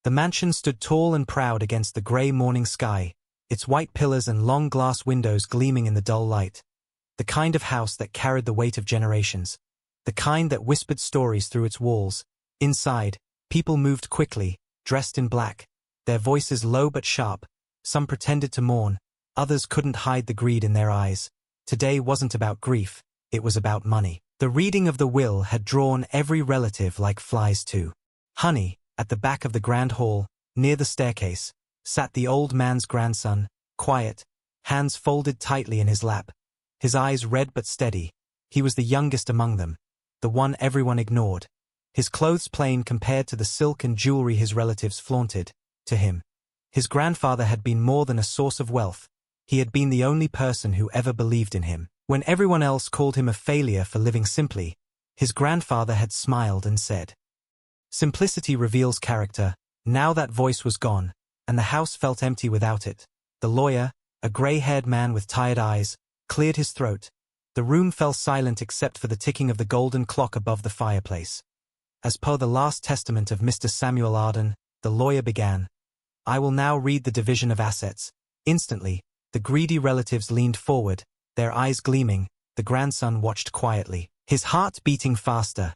The mansion stood tall and proud against the grey morning sky, its white pillars and long glass windows gleaming in the dull light. The kind of house that carried the weight of generations. The kind that whispered stories through its walls. Inside, people moved quickly, dressed in black, their voices low but sharp. Some pretended to mourn, others couldn't hide the greed in their eyes. Today wasn't about grief, it was about money. The reading of the will had drawn every relative like flies to honey. At the back of the grand hall, near the staircase, sat the old man's grandson, quiet, hands folded tightly in his lap, his eyes red but steady. He was the youngest among them, the one everyone ignored. His clothes plain compared to the silk and jewelry his relatives flaunted. To him, his grandfather had been more than a source of wealth. He had been the only person who ever believed in him. When everyone else called him a failure for living simply, his grandfather had smiled and said, "Simplicity reveals character." Now that voice was gone, and the house felt empty without it. The lawyer, a grey-haired man with tired eyes, cleared his throat. The room fell silent except for the ticking of the golden clock above the fireplace. As per the last testament of Mr. Samuel Arden, the lawyer began, "I will now read the division of assets." Instantly, the greedy relatives leaned forward, their eyes gleaming. The grandson watched quietly, his heart beating faster.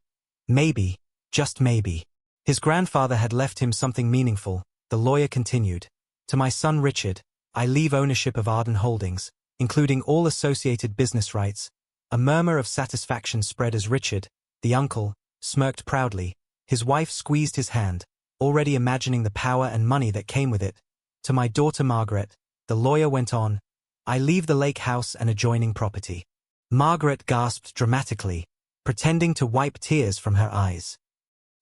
Maybe, just maybe, his grandfather had left him something meaningful. The lawyer continued, "To my son Richard, I leave ownership of Arden Holdings, including all associated business rights." A murmur of satisfaction spread as Richard, the uncle, smirked proudly. His wife squeezed his hand, already imagining the power and money that came with it. "To my daughter Margaret," the lawyer went on, "I leave the lake house and adjoining property." Margaret gasped dramatically, pretending to wipe tears from her eyes.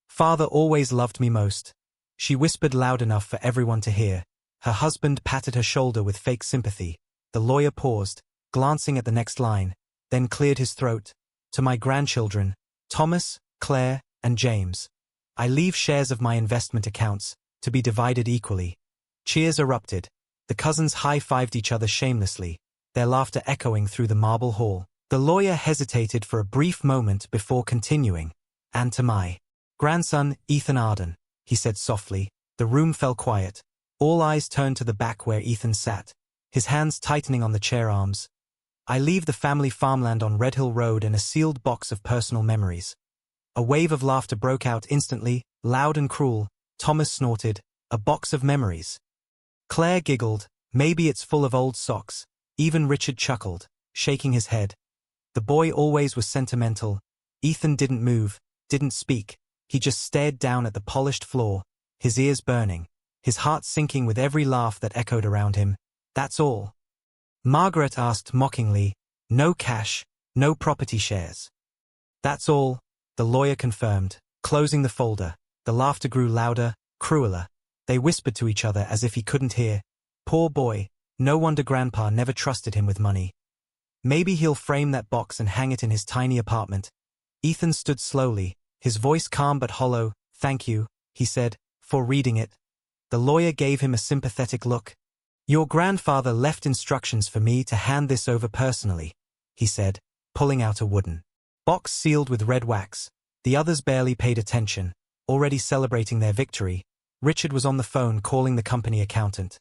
"Father always loved me most," she whispered loud enough for everyone to hear. Her husband patted her shoulder with fake sympathy. The lawyer paused, glancing at the next line, then cleared his throat. "To my grandchildren, Thomas, Claire, and James, I leave shares of my investment accounts, to be divided equally." Cheers erupted. The cousins high-fived each other shamelessly, their laughter echoing through the marble hall. The lawyer hesitated for a brief moment before continuing. "And to my grandson, Ethan Arden," he said softly. The room fell quiet. All eyes turned to the back where Ethan sat, his hands tightening on the chair arms. "I leave the family farmland on Red Hill Road and a sealed box of personal memories." A wave of laughter broke out instantly, loud and cruel. Thomas snorted, "A box of memories." Claire giggled, "Maybe it's full of old socks." Even Richard chuckled, shaking his head. The boy always was sentimental. Ethan didn't move, didn't speak. He just stared down at the polished floor, his ears burning, his heart sinking with every laugh that echoed around him. "That's all?" Margaret asked mockingly. "No cash, no property shares." "That's all," the lawyer confirmed, closing the folder. The laughter grew louder, crueler. They whispered to each other as if he couldn't hear. "Poor boy, no wonder Grandpa never trusted him with money. Maybe he'll frame that box and hang it in his tiny apartment." Ethan stood slowly, his voice calm but hollow. "Thank you," he said, "for reading it." The lawyer gave him a sympathetic look. "Your grandfather left instructions for me to hand this over personally," he said, pulling out a wooden box sealed with red wax. The others barely paid attention, already celebrating their victory. Richard was on the phone calling the company accountant.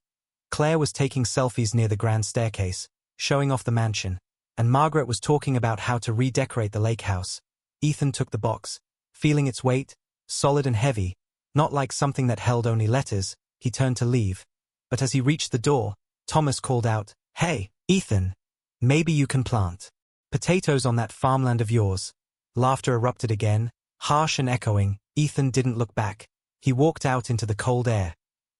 Claire was taking selfies near the grand staircase, showing off the mansion, and Margaret was talking about how to redecorate the lake house. Ethan took the box, feeling its weight, solid and heavy, not like something that held only letters. He turned to leave, but as he reached the door, Thomas called out, "Hey, Ethan, maybe you can plant potatoes on that farmland of yours." Laughter erupted again, harsh and echoing. Ethan didn't look back. He walked out into the cold air,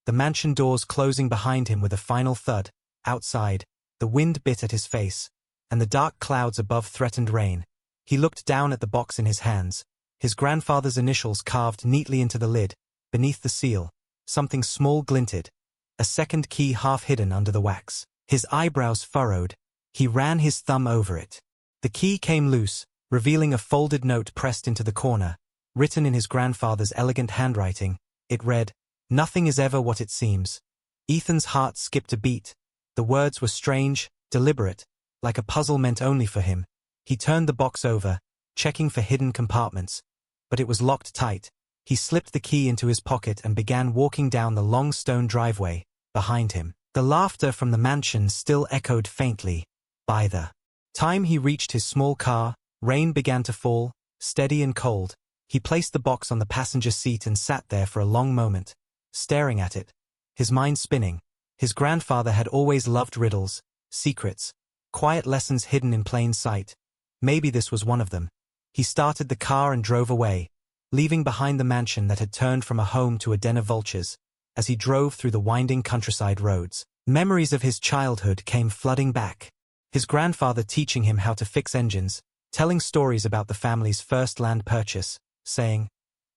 the mansion doors closing behind him with a final thud. Outside, the wind bit at his face, and the dark clouds above threatened rain. He looked down at the box in his hands, his grandfather's initials carved neatly into the lid. Beneath the seal, something small glinted, a second key half hidden under the wax. His eyebrows furrowed. He ran his thumb over it. The key came loose, revealing a folded note pressed into the corner. Written in his grandfather's elegant handwriting, it read, "Nothing is ever what it seems." Ethan's heart skipped a beat. The words were strange, deliberate, like a puzzle meant only for him. He turned the box over, checking for hidden compartments, but it was locked tight. He slipped the key into his pocket and began walking down the long stone driveway behind him. The laughter from the mansion still echoed faintly. By the time he reached his small car, rain began to fall, steady and cold. He placed the box on the passenger seat and sat there for a long moment, staring at it, his mind spinning. His grandfather had always loved riddles, secrets, quiet lessons hidden in plain sight. Maybe this was one of them. He started the car and drove away, leaving behind the mansion that had turned from a home to a den of vultures. As he drove through the winding countryside roads, memories of his childhood came flooding back. His grandfather teaching him how to fix engines, telling stories about the family's first land purchase, saying,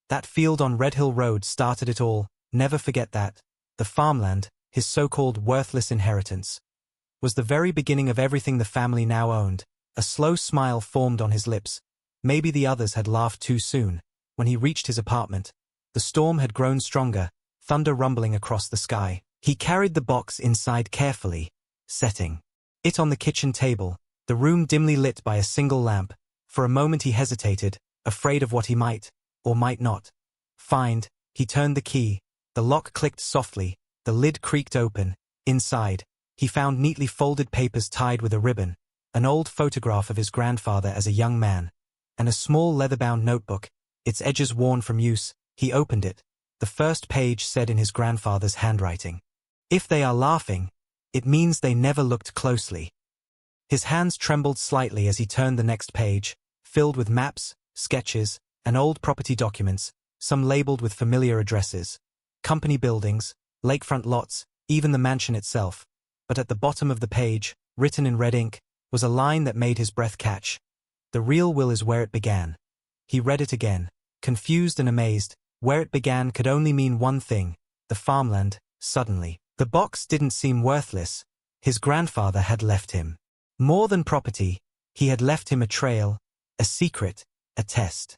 "That field on Red Hill Road started it all, never forget that." The farmland, his so-called worthless inheritance, was the very beginning of everything the family now owned. A slow smile formed on his lips. Maybe the others had laughed too soon. When he reached his apartment, the storm had grown stronger, thunder rumbling across the sky. He carried the box inside carefully, setting it on the kitchen table, the room dimly lit by a single lamp. For a moment he hesitated, afraid of what he might, or might not, find. He turned the key. The lock clicked softly, the lid creaked open. Inside, he found neatly folded papers tied with a ribbon, an old photograph of his grandfather as a young man, and a small leather-bound notebook, its edges worn from use. He opened it. The first page said in his grandfather's handwriting, "If they are laughing, it means they never looked closely." His hands trembled slightly as he turned the next page, filled with maps, sketches, and old property documents, some labeled with familiar addresses, company buildings, lakefront lots, even the mansion itself. But at the bottom of the page, written in red ink, was a line that made his breath catch. "The real will is where it began." He read it again, confused and amazed. Where it began could only mean one thing: the farmland. Suddenly, the box didn't seem worthless. His grandfather had left him more than property. He had left him a trail, a secret, a test.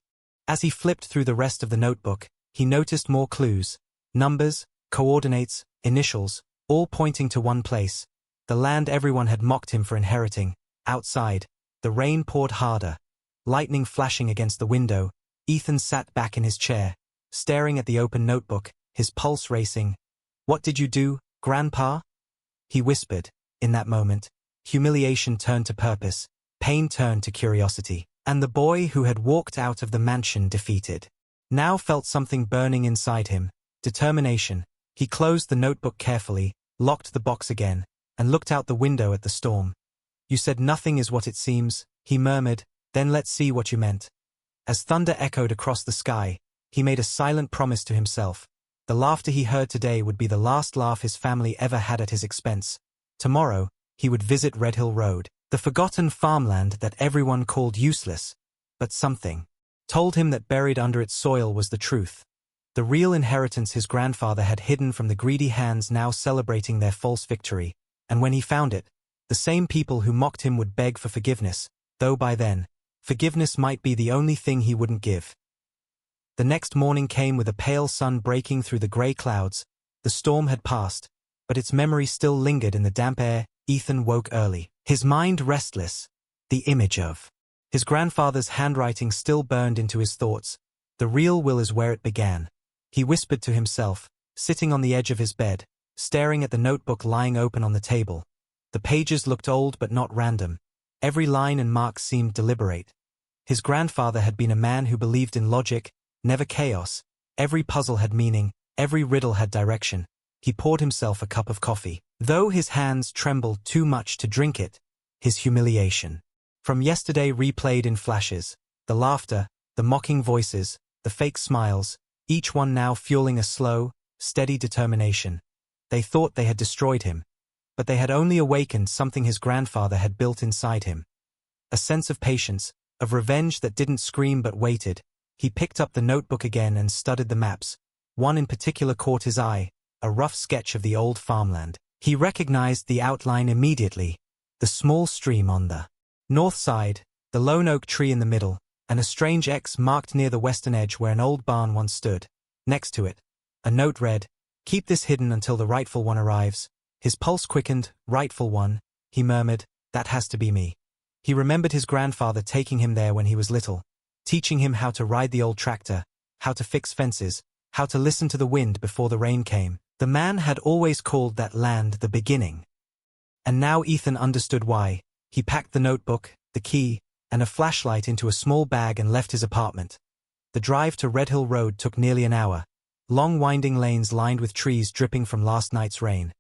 As he flipped through the rest of the notebook, he noticed more clues: numbers, coordinates, initials, all pointing to one place. The land everyone had mocked him for inheriting. Outside, the rain poured harder, lightning flashing against the window. Ethan sat back in his chair, staring at the open notebook, his pulse racing. "What did you do, Grandpa?" he whispered. In that moment, humiliation turned to purpose, pain turned to curiosity, and the boy who had walked out of the mansion defeated now felt something burning inside him: determination. He closed the notebook carefully, locked the box again, and looked out the window at the storm. "You said nothing is what it seems," he murmured. "Then let's see what you meant." As thunder echoed across the sky, he made a silent promise to himself. The laughter he heard today would be the last laugh his family ever had at his expense. Tomorrow, he would visit Red Hill Road, the forgotten farmland that everyone called useless. But something told him that buried under its soil was the truth. The real inheritance his grandfather had hidden from the greedy hands now celebrating their false victory. And when he found it, the same people who mocked him would beg for forgiveness, though by then, forgiveness might be the only thing he wouldn't give. The next morning came with a pale sun breaking through the gray clouds. The storm had passed, but its memory still lingered in the damp air. Ethan woke early, his mind restless. The image of his grandfather's handwriting still burned into his thoughts. "The real will is where it began," he whispered to himself, sitting on the edge of his bed, staring at the notebook lying open on the table. The pages looked old but not random. Every line and mark seemed deliberate. His grandfather had been a man who believed in logic, never chaos. Every puzzle had meaning, every riddle had direction. He poured himself a cup of coffee, though his hands trembled too much to drink it. His humiliation from yesterday replayed in flashes. The laughter, the mocking voices, the fake smiles, each one now fueling a slow, steady determination. They thought they had destroyed him, but they had only awakened something his grandfather had built inside him. A sense of patience, of revenge that didn't scream but waited. He picked up the notebook again and studied the maps. One in particular caught his eye, a rough sketch of the old farmland. He recognized the outline immediately: the small stream on the north side, the lone oak tree in the middle, and a strange X marked near the western edge where an old barn once stood. Next to it, a note read, "Keep this hidden until the rightful one arrives." His pulse quickened. "Rightful one," he murmured, "that has to be me." He remembered his grandfather taking him there when he was little, teaching him how to ride the old tractor, how to fix fences, how to listen to the wind before the rain came. The man had always called that land the beginning. And now Ethan understood why. He packed the notebook, the key, and a flashlight into a small bag and left his apartment. The drive to Red Hill Road took nearly an hour. Long winding lanes lined with trees dripping from last night's rain.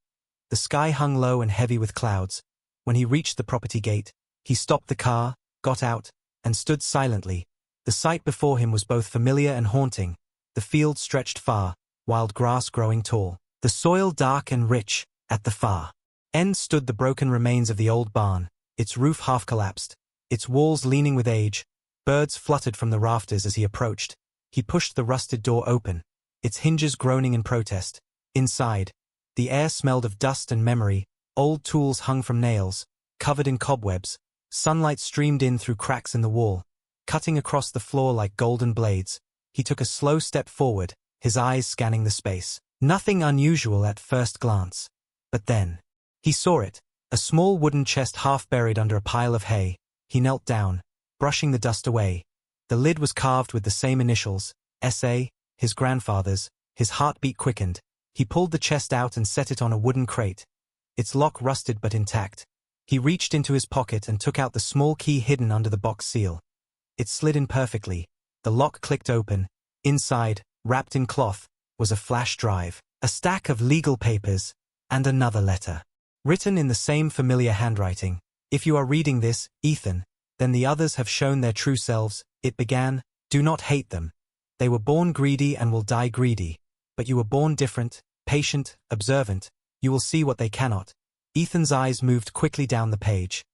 The sky hung low and heavy with clouds. When he reached the property gate, he stopped the car, got out, and stood silently. The sight before him was both familiar and haunting. The field stretched far, wild grass growing tall. The soil dark and rich. At the far end stood the broken remains of the old barn, its roof half collapsed, its walls leaning with age. Birds fluttered from the rafters as he approached. He pushed the rusted door open, its hinges groaning in protest. Inside, the air smelled of dust and memory. Old tools hung from nails, covered in cobwebs. Sunlight streamed in through cracks in the wall, cutting across the floor like golden blades. He took a slow step forward, his eyes scanning the space. Nothing unusual at first glance. But then, he saw it, a small wooden chest half buried under a pile of hay. He knelt down, brushing the dust away. The lid was carved with the same initials, S.A., his grandfather's. His heartbeat quickened. He pulled the chest out and set it on a wooden crate. Its lock rusted but intact. He reached into his pocket and took out the small key hidden under the box seal. It slid in perfectly. The lock clicked open. Inside, wrapped in cloth, was a flash drive, a stack of legal papers, and another letter. Written in the same familiar handwriting. If you are reading this, Ethan, then the others have shown their true selves. It began, do not hate them. They were born greedy and will die greedy. But you were born different, patient, observant. You will see what they cannot. Ethan's eyes moved quickly down the page.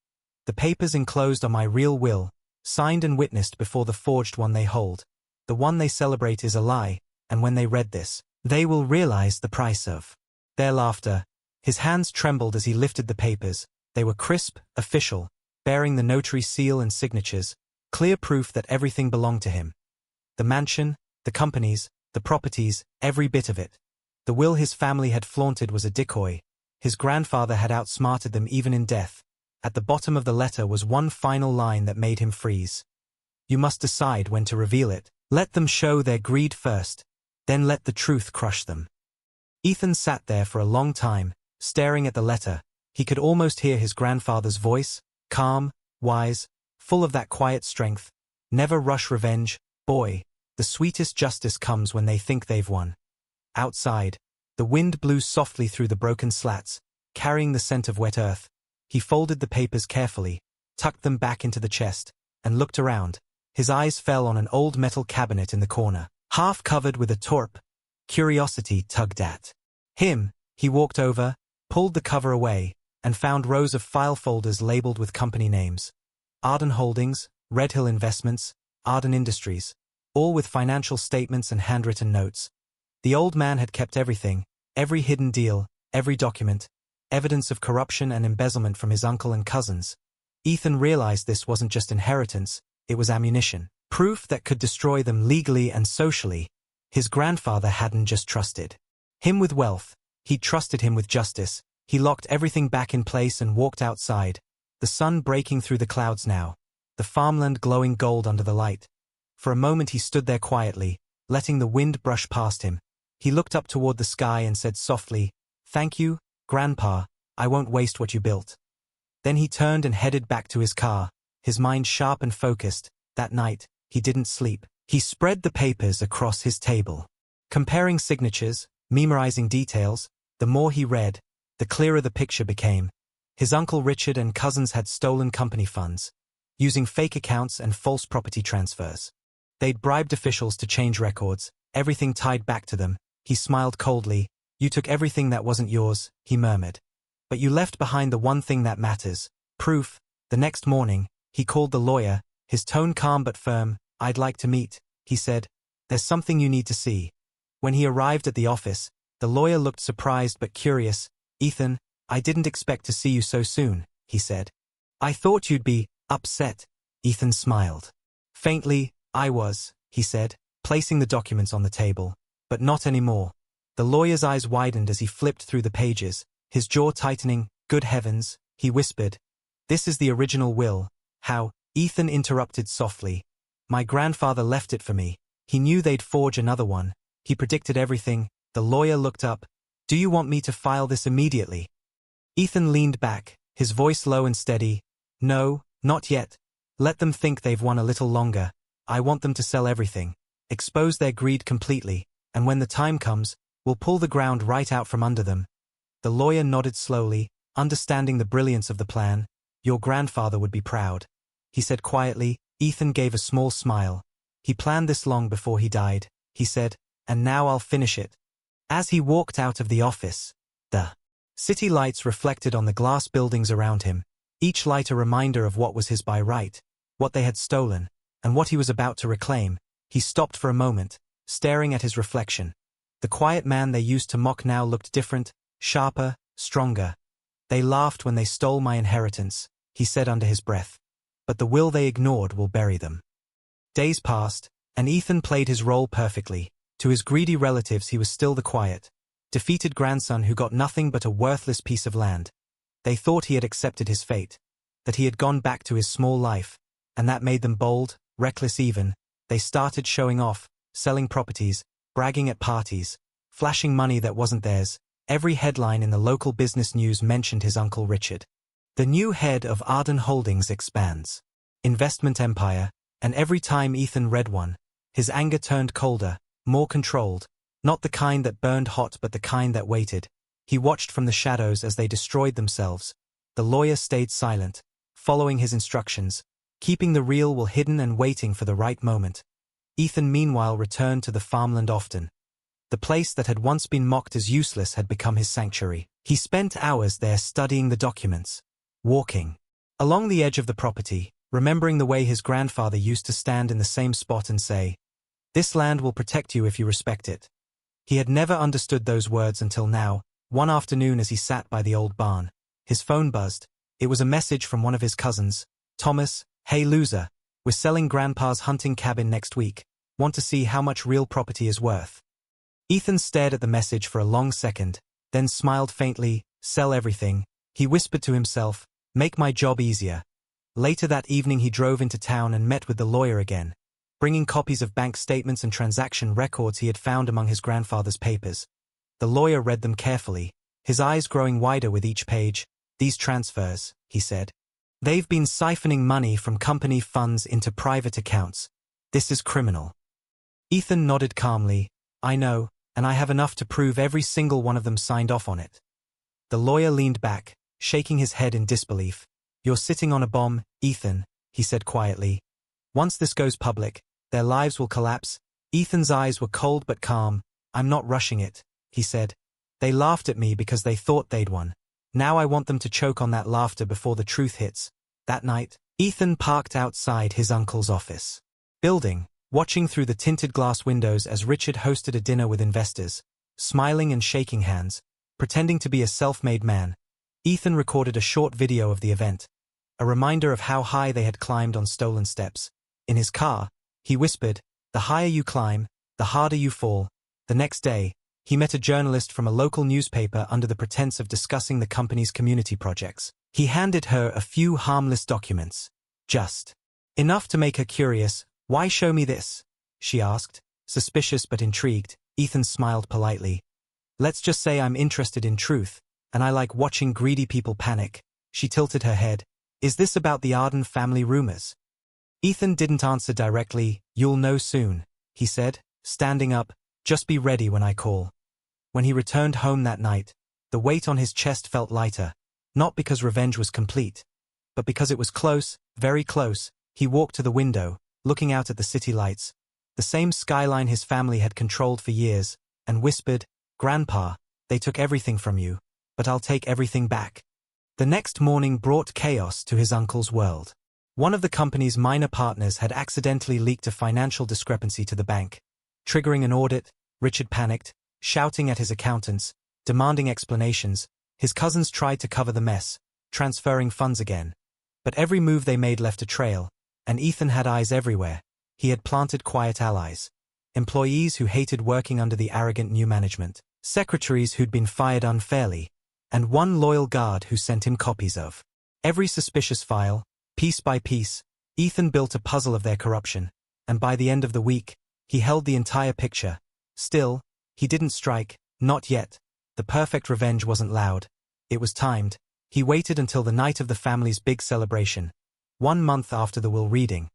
The papers enclosed are my real will, signed and witnessed before the forged one they hold. The one they celebrate is a lie, and when they read this, they will realize the price of their laughter. His hands trembled as he lifted the papers. They were crisp, official, bearing the notary's seal and signatures, clear proof that everything belonged to him. The mansion, the companies, the properties, every bit of it. The will his family had flaunted was a decoy. His grandfather had outsmarted them even in death. At the bottom of the letter was one final line that made him freeze. You must decide when to reveal it. Let them show their greed first, then let the truth crush them. Ethan sat there for a long time, staring at the letter. He could almost hear his grandfather's voice, calm, wise, full of that quiet strength. Never rush revenge, boy. The sweetest justice comes when they think they've won. Outside, the wind blew softly through the broken slats, carrying the scent of wet earth. He folded the papers carefully, tucked them back into the chest, and looked around. His eyes fell on an old metal cabinet in the corner, half covered with a torp. Curiosity tugged at him. He walked over, pulled the cover away, and found rows of file folders labeled with company names. Arden Holdings, Red Hill Investments, Arden Industries, all with financial statements and handwritten notes. The old man had kept everything, every hidden deal, every document, evidence of corruption and embezzlement from his uncle and cousins. Ethan realized this wasn't just inheritance, it was ammunition, proof that could destroy them legally and socially. His grandfather hadn't just trusted him with wealth, he'd trusted him with justice. He locked everything back in place and walked outside, the sun breaking through the clouds now, the farmland glowing gold under the light. For a moment he stood there quietly, letting the wind brush past him. He looked up toward the sky and said softly, "Thank you, Grandpa, I won't waste what you built." Then he turned and headed back to his car, his mind sharp and focused. That night, he didn't sleep. He spread the papers across his table, comparing signatures, memorizing details. The more he read, the clearer the picture became. His Uncle Richard and cousins had stolen company funds, using fake accounts and false property transfers. They'd bribed officials to change records, everything tied back to them. He smiled coldly. "You took everything that wasn't yours," he murmured. "But you left behind the one thing that matters, proof." The next morning, he called the lawyer, his tone calm but firm. "I'd like to meet," he said. "There's something you need to see." When he arrived at the office, the lawyer looked surprised but curious. "Ethan, I didn't expect to see you so soon," he said. "I thought you'd be upset." Ethan smiled. Faintly, "I was," he said, placing the documents on the table. "But not anymore." The lawyer's eyes widened as he flipped through the pages, his jaw tightening. "Good heavens," he whispered. "This is the original will." "How?" Ethan interrupted softly. "My grandfather left it for me. He knew they'd forge another one. He predicted everything. The lawyer looked up. "Do you want me to file this immediately?" Ethan leaned back, his voice low and steady. "No, not yet. Let them think they've won a little longer. I want them to sell everything. Expose their greed completely, and when the time comes, we'll pull the ground right out from under them." The lawyer nodded slowly, understanding the brilliance of the plan. "Your grandfather would be proud," he said quietly. Ethan gave a small smile. "He planned this long before he died," he said, "and now I'll finish it." As he walked out of the office, the city lights reflected on the glass buildings around him, each light a reminder of what was his by right, what they had stolen, and what he was about to reclaim. He stopped for a moment, staring at his reflection. The quiet man they used to mock now looked different, sharper, stronger. "They laughed when they stole my inheritance," he said under his breath. "But the will they ignored will bury them." Days passed, and Ethan played his role perfectly. To his greedy relatives he was still the quiet, defeated grandson who got nothing but a worthless piece of land. They thought he had accepted his fate, that he had gone back to his small life, and that made them bold, reckless even. They started showing off, selling properties, bragging at parties, flashing money that wasn't theirs. Every headline in the local business news mentioned his Uncle Richard. The new head of Arden Holdings expands investment empire, and every time Ethan read one, his anger turned colder, more controlled, not the kind that burned hot but the kind that waited. He watched from the shadows as they destroyed themselves. The lawyer stayed silent, following his instructions, keeping the real will hidden and waiting for the right moment. Ethan meanwhile returned to the farmland often. The place that had once been mocked as useless had become his sanctuary. He spent hours there studying the documents, walking along the edge of the property, remembering the way his grandfather used to stand in the same spot and say, "This land will protect you if you respect it." He had never understood those words until now. One afternoon as he sat by the old barn, his phone buzzed. It was a message from one of his cousins. "Thomas, hey loser, we're selling Grandpa's hunting cabin next week. Want to see how much real property is worth?" Ethan stared at the message for a long second, then smiled faintly. "Sell everything," he whispered to himself. "Make my job easier." Later that evening he drove into town and met with the lawyer again, bringing copies of bank statements and transaction records he had found among his grandfather's papers. The lawyer read them carefully, his eyes growing wider with each page. "These transfers," he said. "They've been siphoning money from company funds into private accounts. This is criminal." Ethan nodded calmly. "I know, and I have enough to prove every single one of them signed off on it." The lawyer leaned back, shaking his head in disbelief. "You're sitting on a bomb, Ethan," he said quietly. "Once this goes public, their lives will collapse." Ethan's eyes were cold but calm. "I'm not rushing it," he said. "They laughed at me because they thought they'd won. Now I want them to choke on that laughter before the truth hits." That night, Ethan parked outside his uncle's office building, watching through the tinted glass windows as Richard hosted a dinner with investors, smiling and shaking hands, pretending to be a self-made man. Ethan recorded a short video of the event, a reminder of how high they had climbed on stolen steps. In his car, he whispered, "The higher you climb, the harder you fall." The next day, he met a journalist from a local newspaper under the pretense of discussing the company's community projects. He handed her a few harmless documents. Just enough to make her curious. "Why show me this?" she asked, suspicious but intrigued. Ethan smiled politely. "Let's just say I'm interested in truth, and I like watching greedy people panic." She tilted her head. "Is this about the Arden family rumors?" Ethan didn't answer directly. "You'll know soon," he said, standing up. "Just be ready when I call." When he returned home that night, the weight on his chest felt lighter, not because revenge was complete, but because it was close, very close. He walked to the window, looking out at the city lights, the same skyline his family had controlled for years, and whispered, "Grandpa, they took everything from you, but I'll take everything back." The next morning brought chaos to his uncle's world. One of the company's minor partners had accidentally leaked a financial discrepancy to the bank, triggering an audit. Richard panicked, shouting at his accountants, demanding explanations. His cousins tried to cover the mess, transferring funds again. But every move they made left a trail, and Ethan had eyes everywhere. He had planted quiet allies, employees who hated working under the arrogant new management, secretaries who'd been fired unfairly, and one loyal guard who sent him copies of every suspicious file. Piece by piece, Ethan built a puzzle of their corruption, and by the end of the week, He held the entire picture. Still, he didn't strike, not yet. The perfect revenge wasn't loud. It was timed. He waited until the night of the family's big celebration. 1 month after the will reading.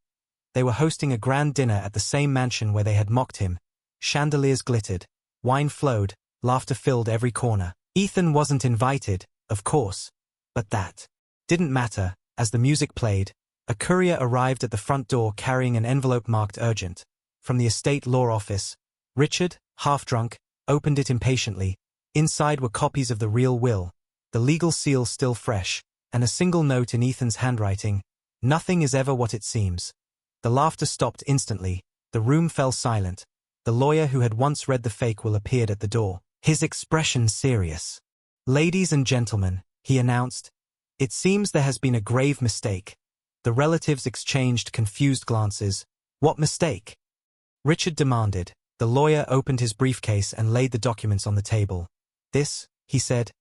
They were hosting a grand dinner at the same mansion where they had mocked him. Chandeliers glittered. Wine flowed. Laughter filled every corner. Ethan wasn't invited, of course. But that didn't matter. As the music played, a courier arrived at the front door carrying an envelope marked urgent. From the estate law office. Richard, half-drunk, opened it impatiently. Inside were copies of the real will, the legal seal still fresh, and a single note in Ethan's handwriting. Nothing is ever what it seems. The laughter stopped instantly. The room fell silent. The lawyer who had once read the fake will appeared at the door, his expression serious. "Ladies and gentlemen," he announced, "it seems there has been a grave mistake." The relatives exchanged confused glances. "What mistake?" Richard demanded. The lawyer opened his briefcase and laid the documents on the table. "This," he said,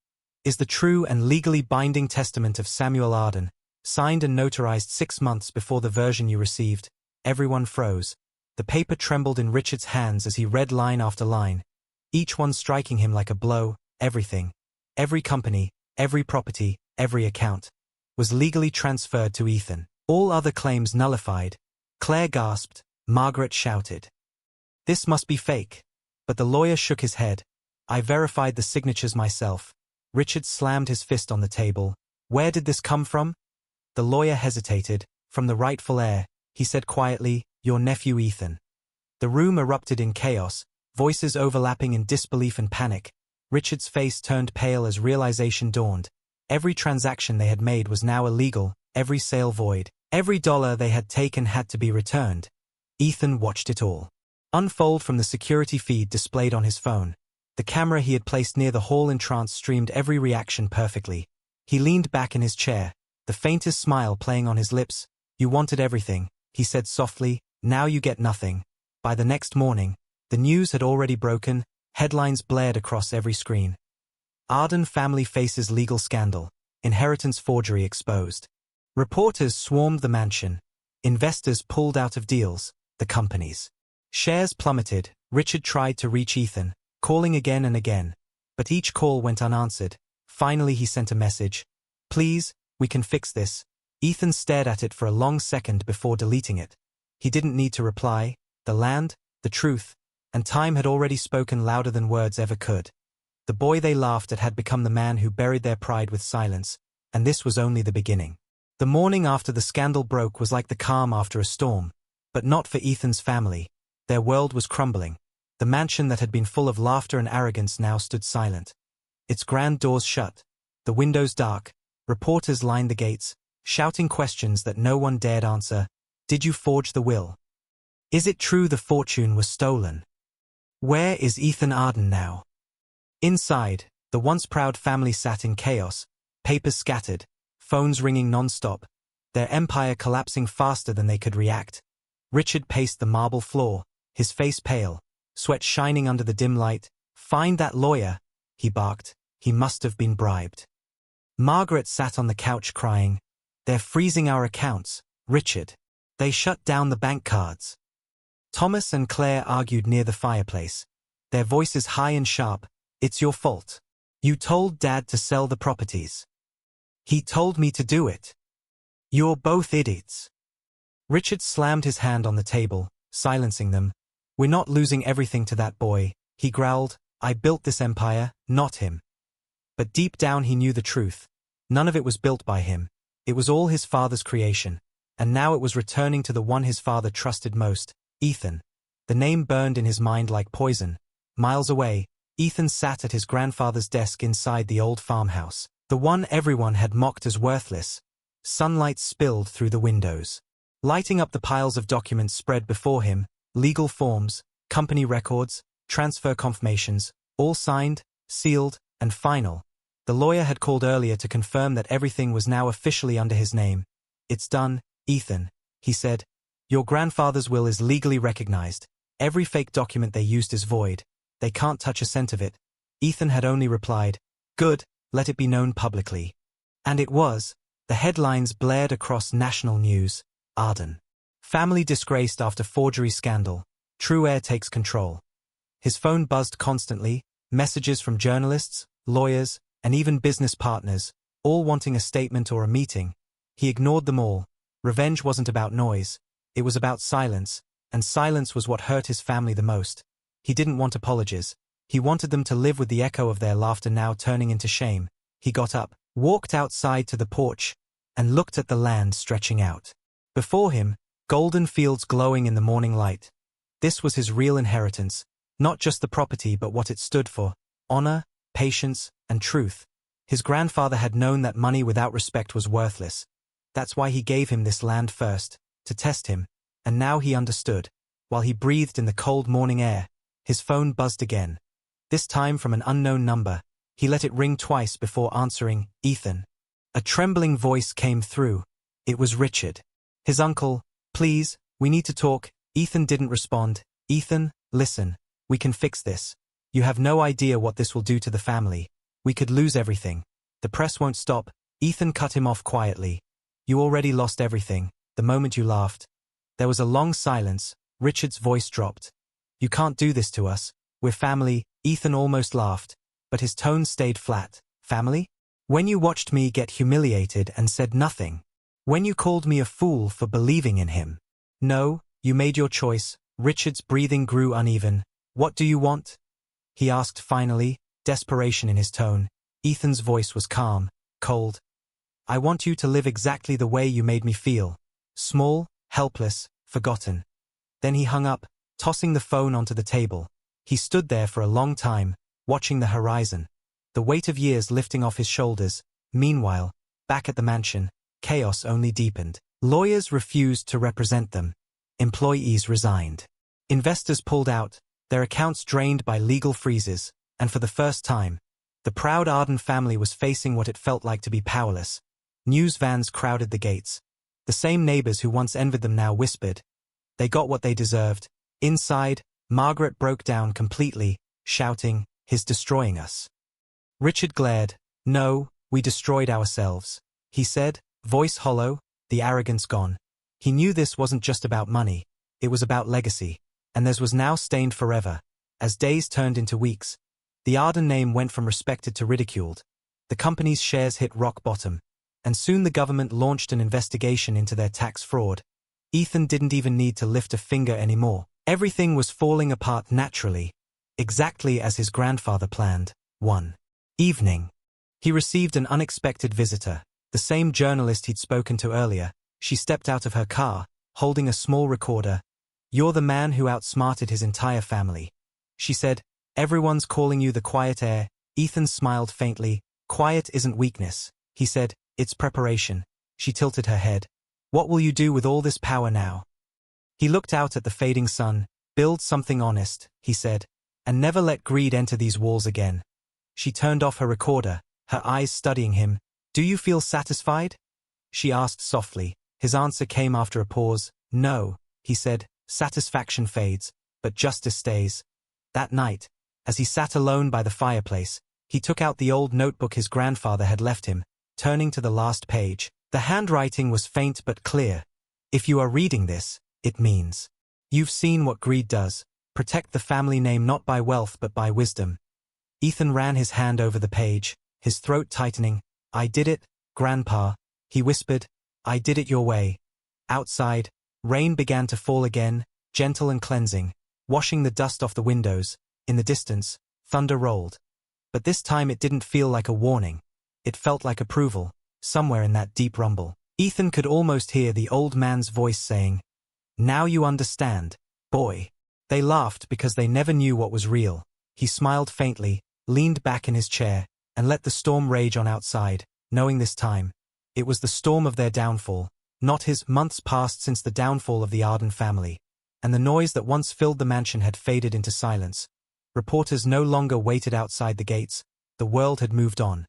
"is the true and legally binding testament of Samuel Arden, signed and notarized 6 months before the version you received." Everyone froze. The paper trembled in Richard's hands as he read line after line, each one striking him like a blow. Everything, every company, every property, every account, was legally transferred to Ethan. All other claims nullified. Claire gasped. Margaret shouted, "This must be fake." But the lawyer shook his head. "I verified the signatures myself." Richard slammed his fist on the table. "Where did this come from?" The lawyer hesitated. "From the rightful heir," he said quietly, "your nephew Ethan." The room erupted in chaos, voices overlapping in disbelief and panic. Richard's face turned pale as realization dawned. Every transaction they had made was now illegal, every sale void. Every dollar they had taken had to be returned. Ethan watched it all unfold from the security feed displayed on his phone. The camera he had placed near the hall in trance streamed every reaction perfectly. He leaned back in his chair, the faintest smile playing on his lips. "You wanted everything," he said softly, "now you get nothing." By the next morning, the news had already broken. Headlines blared across every screen. Arden family faces legal scandal. Inheritance forgery exposed. Reporters swarmed the mansion. Investors pulled out of deals. The companies' shares plummeted. Richard tried to reach Ethan, calling again and again, but each call went unanswered. Finally he sent a message. "Please, we can fix this." Ethan stared at it for a long second before deleting it. He didn't need to reply. The land, the truth, and time had already spoken louder than words ever could. The boy they laughed at had become the man who buried their pride with silence, and this was only the beginning. The morning after the scandal broke was like the calm after a storm, but not for Ethan's family. Their world was crumbling. The mansion that had been full of laughter and arrogance now stood silent. Its grand doors shut, the windows dark. Reporters lined the gates, shouting questions that no one dared answer. "Did you forge the will? Is it true the fortune was stolen? Where is Ethan Arden now?" Inside, the once proud family sat in chaos, papers scattered, phones ringing non-stop, their empire collapsing faster than they could react. Richard paced the marble floor, his face pale, sweat shining under the dim light. "Find that lawyer," he barked. "He must have been bribed." Margaret sat on the couch crying. "They're freezing our accounts, Richard. They shut down the bank cards." Thomas and Claire argued near the fireplace, their voices high and sharp. "It's your fault. You told Dad to sell the properties. He told me to do it. You're both idiots." Richard slammed his hand on the table, silencing them. "We're not losing everything to that boy," he growled. "I built this empire, not him." But deep down he knew the truth. None of it was built by him. It was all his father's creation, and now it was returning to the one his father trusted most, Ethan. The name burned in his mind like poison. Miles away, Ethan sat at his grandfather's desk inside the old farmhouse, the one everyone had mocked as worthless. Sunlight spilled through the windows, lighting up the piles of documents spread before him, legal forms, company records, transfer confirmations, all signed, sealed, and final. The lawyer had called earlier to confirm that everything was now officially under his name. "It's done, Ethan," he said. "Your grandfather's will is legally recognized. Every fake document they used is void. They can't touch a cent of it." Ethan had only replied, "Good, let it be known publicly." And it was. The headlines blared across national news. Arden family disgraced after forgery scandal. True heir takes control. His phone buzzed constantly, messages from journalists, lawyers, and even business partners, all wanting a statement or a meeting. He ignored them all. Revenge wasn't about noise. It was about silence, and silence was what hurt his family the most. He didn't want apologies. He wanted them to live with the echo of their laughter now turning into shame. He got up, walked outside to the porch, and looked at the land stretching out. Before him, golden fields glowing in the morning light. This was his real inheritance, not just the property but what it stood for: honor, patience, and truth. His grandfather had known that money without respect was worthless. That's why he gave him this land first, to test him, and now he understood. While he breathed in the cold morning air, his phone buzzed again. This time from an unknown number. He let it ring twice before answering. Ethan. A trembling voice came through. It was Richard. His uncle. Please, we need to talk. Ethan didn't respond. Ethan, listen. We can fix this. You have no idea what this will do to the family. We could lose everything. The press won't stop. Ethan cut him off quietly. You already lost everything, the moment you laughed. There was a long silence. Richard's voice dropped. You can't do this to us. We're family. Ethan almost laughed, but his tone stayed flat. Family? When you watched me get humiliated and said nothing. When you called me a fool for believing in him. No, you made your choice. Richard's breathing grew uneven. What do you want? He asked finally, desperation in his tone. Ethan's voice was calm, cold. I want you to live exactly the way you made me feel. Small, helpless, forgotten. Then he hung up, tossing the phone onto the table. He stood there for a long time, watching the horizon. The weight of years lifting off his shoulders. Meanwhile, back at the mansion, chaos only deepened. Lawyers refused to represent them. Employees resigned. Investors pulled out, their accounts drained by legal freezes, and for the first time, the proud Arden family was facing what it felt like to be powerless. News vans crowded the gates. The same neighbors who once envied them now whispered. They got what they deserved. Inside, Margaret broke down completely, shouting, "He's destroying us." Richard glared. No, we destroyed ourselves. He said, voice hollow, the arrogance gone. He knew this wasn't just about money. It was about legacy. And theirs was now stained forever. As days turned into weeks, the Arden name went from respected to ridiculed. The company's shares hit rock bottom. And soon the government launched an investigation into their tax fraud. Ethan didn't even need to lift a finger anymore. Everything was falling apart naturally, exactly as his grandfather planned. One evening, he received an unexpected visitor, the same journalist he'd spoken to earlier. She stepped out of her car, holding a small recorder. You're the man who outsmarted his entire family. She said, everyone's calling you the quiet heir. Ethan smiled faintly. Quiet isn't weakness. He said, it's preparation. She tilted her head. What will you do with all this power now? He looked out at the fading sun. Build something honest, he said, and never let greed enter these walls again. She turned off her recorder, her eyes studying him. Do you feel satisfied? She asked softly. His answer came after a pause. No, he said, satisfaction fades, but justice stays. That night, as he sat alone by the fireplace, he took out the old notebook his grandfather had left him, turning to the last page. The handwriting was faint but clear. If you are reading this, it means you've seen what greed does. Protect the family name not by wealth but by wisdom. Ethan ran his hand over the page, his throat tightening. I did it, Grandpa, he whispered. I did it your way. Outside, rain began to fall again, gentle and cleansing, washing the dust off the windows. In the distance, thunder rolled. But this time it didn't feel like a warning. It felt like approval, somewhere in that deep rumble. Ethan could almost hear the old man's voice saying, now you understand, boy. They laughed because they never knew what was real. He smiled faintly, leaned back in his chair, and let the storm rage on outside, knowing this time, it was the storm of their downfall, not his. Months passed since the downfall of the Arden family, and the noise that once filled the mansion had faded into silence. Reporters no longer waited outside the gates. The world had moved on.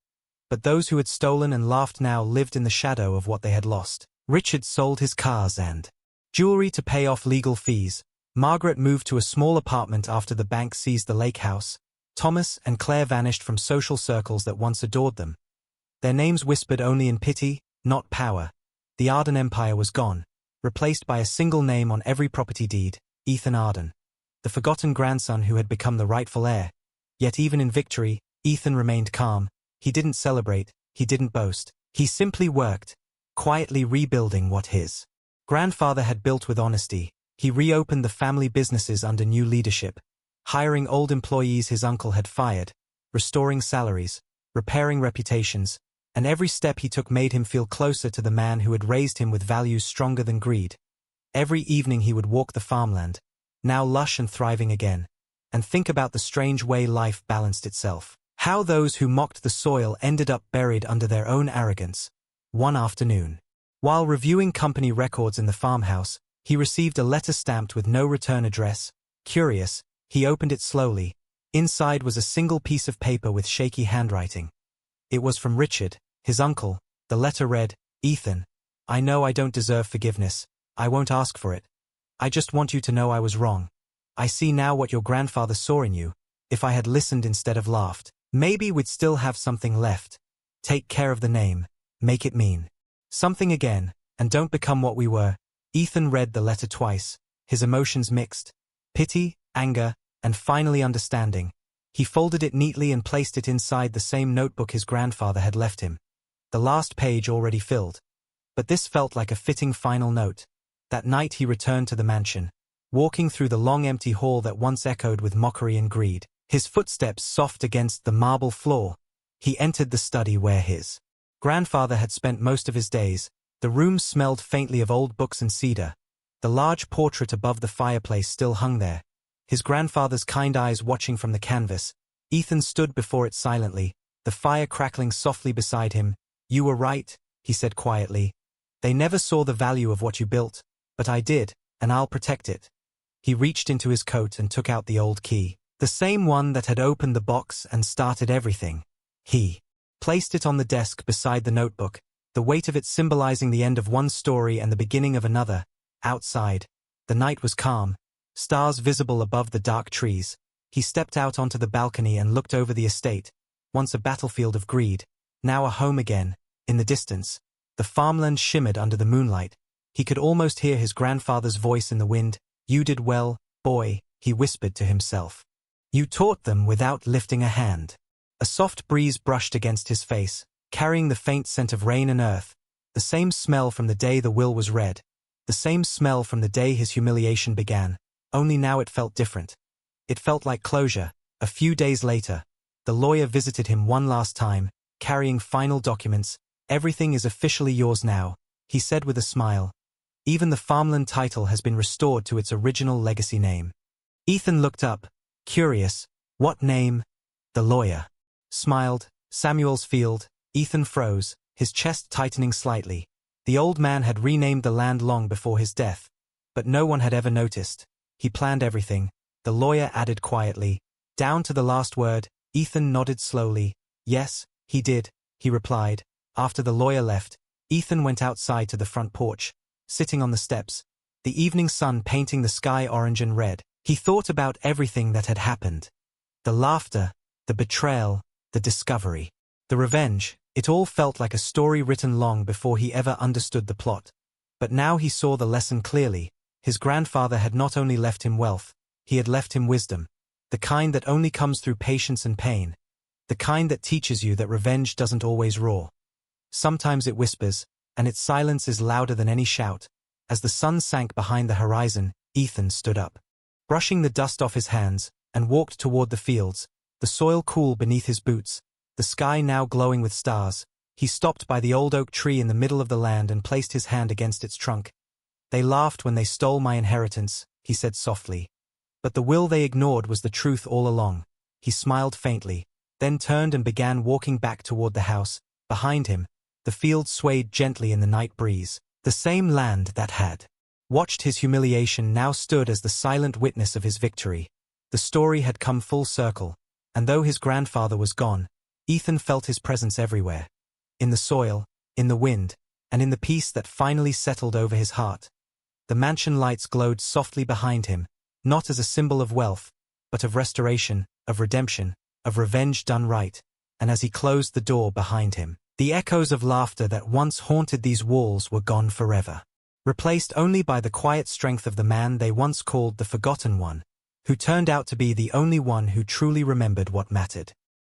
But those who had stolen and laughed now lived in the shadow of what they had lost. Richard sold his cars and jewelry to pay off legal fees. Margaret moved to a small apartment after the bank seized the lake house. Thomas and Claire vanished from social circles that once adored them. Their names whispered only in pity, not power. The Arden Empire was gone, replaced by a single name on every property deed, Ethan Arden. the forgotten grandson who had become the rightful heir. Yet even in victory, Ethan remained calm. He didn't celebrate, he didn't boast. He simply worked, quietly rebuilding what his grandfather had built with honesty. He reopened the family businesses under new leadership, hiring old employees his uncle had fired, restoring salaries, repairing reputations, and every step he took made him feel closer to the man who had raised him with values stronger than greed. Every evening he would walk the farmland, now lush and thriving again, and think about the strange way life balanced itself. How those who mocked the soil ended up buried under their own arrogance. One afternoon, while reviewing company records in the farmhouse, he received a letter stamped with no return address. Curious, he opened it slowly. Inside was a single piece of paper with shaky handwriting. It was from Richard, his uncle. The letter read, "Ethan, I know I don't deserve forgiveness. I won't ask for it. I just want you to know I was wrong. I see now what your grandfather saw in you. If I had listened instead of laughed, maybe we'd still have something left. Take care of the name. Make it mean something again, and don't become what we were." Ethan read the letter twice, his emotions mixed. Pity, anger, and finally understanding. He folded it neatly and placed it inside the same notebook his grandfather had left him. The last page already filled. But this felt like a fitting final note. That night he returned to the mansion, walking through the long empty hall that once echoed with mockery and greed, his footsteps soft against the marble floor. He entered the study where his grandfather had spent most of his days. The room smelled faintly of old books and cedar. The large portrait above the fireplace still hung there, his grandfather's kind eyes watching from the canvas. Ethan stood before it silently, the fire crackling softly beside him. "You were right," he said quietly. "They never saw the value of what you built, but I did, and I'll protect it." He reached into his coat and took out the old key, the same one that had opened the box and started everything. He placed it on the desk beside the notebook, the weight of it symbolizing the end of one story and the beginning of another. Outside, the night was calm, stars visible above the dark trees. He stepped out onto the balcony and looked over the estate, once a battlefield of greed, now a home again. In the distance, the farmland shimmered under the moonlight. He could almost hear his grandfather's voice in the wind. "You did well, boy," he whispered to himself. "You taught them without lifting a hand." A soft breeze brushed against his face, carrying the faint scent of rain and earth, the same smell from the day the will was read, the same smell from the day his humiliation began, only now it felt different. It felt like closure. A few days later, the lawyer visited him one last time, carrying final documents. "Everything is officially yours now," he said with a smile. "Even the farmland title has been restored to its original legacy name." Ethan looked up, curious. "What name?" The lawyer smiled. "Samuel's Field." Ethan froze, his chest tightening slightly. The old man had renamed the land long before his death, but no one had ever noticed. "He planned everything," the lawyer added quietly, "down to the last word." Ethan nodded slowly. "Yes, he did," he replied. After the lawyer left, Ethan went outside to the front porch, sitting on the steps, the evening sun painting the sky orange and red. He thought about everything that had happened. The laughter, the betrayal, the discovery, the revenge. It all felt like a story written long before he ever understood the plot. But now he saw the lesson clearly. His grandfather had not only left him wealth, he had left him wisdom. The kind that only comes through patience and pain. The kind that teaches you that revenge doesn't always roar. Sometimes it whispers, and its silence is louder than any shout. As the sun sank behind the horizon, Ethan stood up, brushing the dust off his hands, and walked toward the fields, the soil cool beneath his boots, the sky now glowing with stars. He stopped by the old oak tree in the middle of the land and placed his hand against its trunk. "They laughed when they stole my inheritance," he said softly. "But the will they ignored was the truth all along." He smiled faintly, then turned and began walking back toward the house. Behind him, the field swayed gently in the night breeze. The same land that had watched his humiliation now stood as the silent witness of his victory. The story had come full circle, and though his grandfather was gone, Ethan felt his presence everywhere. In the soil, in the wind, and in the peace that finally settled over his heart. The mansion lights glowed softly behind him, not as a symbol of wealth, but of restoration, of redemption, of revenge done right. And as he closed the door behind him, the echoes of laughter that once haunted these walls were gone forever, replaced only by the quiet strength of the man they once called the Forgotten One, who turned out to be the only one who truly remembered what mattered.